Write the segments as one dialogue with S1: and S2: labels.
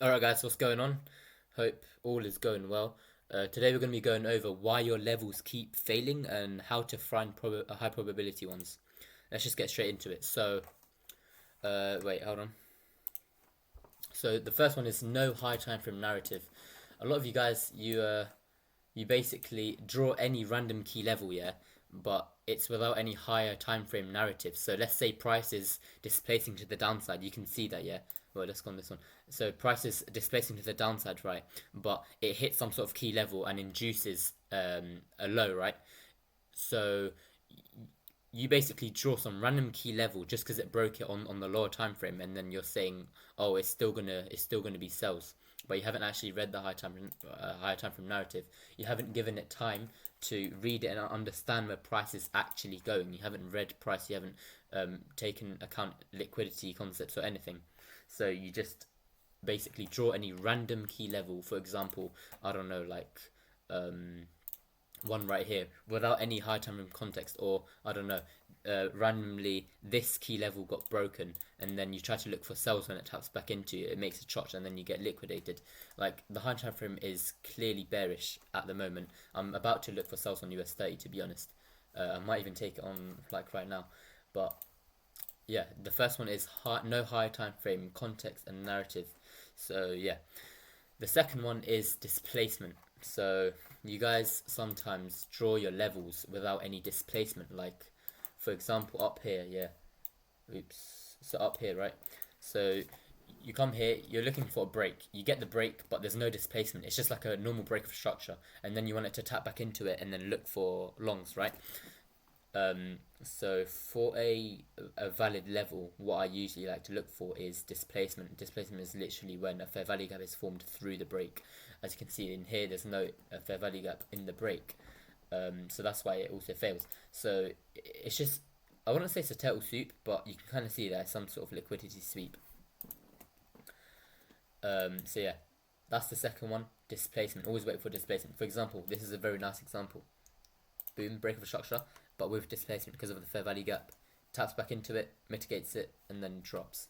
S1: Alright guys, what's going on? Hope all is going well. Today we're going to be going over why your levels keep failing and how to find high probability ones. Let's just get straight into it. Wait, hold on. So the first one is no high time frame narrative. A lot of you guys, you basically draw any random key level, yeah, but it's without any higher time frame narrative. So let's say price is displacing to the downside. You can see that, yeah. Well, let's go on this one. So price is displacing to the downside, right? But it hits some sort of key level and induces a low, right? So you basically draw some random key level just because it broke it on the lower time frame, and then you're saying, oh, it's still gonna be sells, but you haven't actually read the higher time frame narrative. You haven't given it time to read it and understand where price is actually going. You haven't read price. You haven't taken account liquidity concepts or anything. So you just basically draw any random key level. For example, I don't know, like um, one right here without any high time room context, or I don't know, randomly this key level got broken, and then you try to look for sells when it taps back into it, it makes a chotch, and then you get liquidated. Like the high time frame is clearly bearish at the moment. I'm about to look for sells on US 30, to be honest. I might even take it on like right now, but yeah, the first one is no high time frame context and narrative. So yeah, the second one is displacement. So you guys sometimes draw your levels without any displacement. Like, for example, up here, yeah. Oops. So up here, right? So you come here, you're looking for a break. You get the break, but there's no displacement. It's just like a normal break of structure. And then you want it to tap back into it and then look for longs, right? So for a valid level, what I usually like to look for is displacement. Displacement is literally when a fair value gap is formed through the break. As you can see in here, there's no fair value gap in the break, so that's why it also fails. So it's just, I wouldn't say it's a turtle soup, but you can kind of see that it's some sort of liquidity sweep. So yeah, that's the second one. Displacement. Always wait for displacement. For example, this is a very nice example. Boom, break of a structure, but with displacement because of the fair value gap. Taps back into it, mitigates it, and then drops.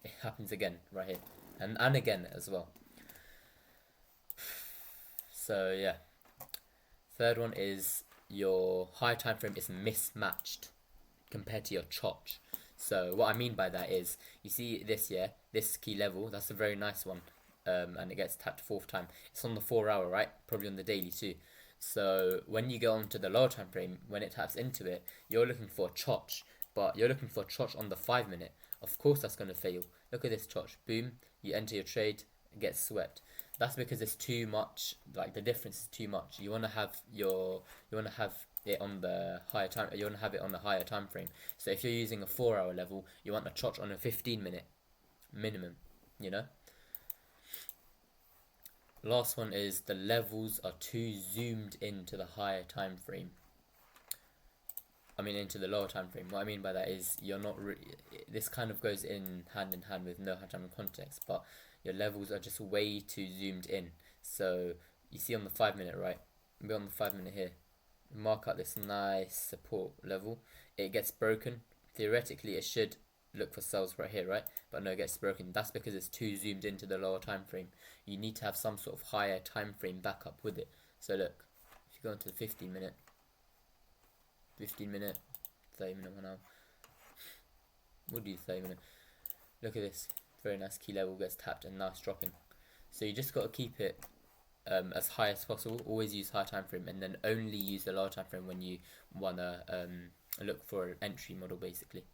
S1: It happens again right here, and again as well. So yeah, third one is your high time frame is mismatched compared to your chotch. So what I mean by that is, you see this, yeah, this key level, that's a very nice one, and it gets tapped fourth time. It's on the 4 hour, right? Probably on the daily too. So when you go onto the lower time frame, when it taps into it, you're looking for a chotch, but you're looking for a chotch on the 5 minute. Of course, that's gonna fail. Look at this chotch. Boom, you enter your trade, it gets swept. That's because it's too much. Like the difference is too much. You wanna have it on the higher time. You wanna have it on the higher time frame. So if you're using a 4 hour level, you want a chotch on a 15 minute minimum. You know. Last one is the levels are too zoomed into the higher time frame. I mean, into the lower time frame. What I mean by that is you're not this kind of goes in hand with no high time context, but your levels are just way too zoomed in. So you see on the 5 minute, right? Be on the 5 minute here. Mark out this nice support level. It gets broken. Theoretically, it should look for sells right here, right? But no, it gets broken. That's because it's too zoomed into the lower time frame. You need to have some sort of higher time frame backup with it. So look, if you go into the 15 minute, 15 minute, 30 minute, 1 hour. We'll do 30 minute. Look at this. Very nice key level gets tapped and now it's dropping. So you just got to keep it as high as possible. Always use high time frame, and then only use the lower time frame when you wanna look for an entry model, basically.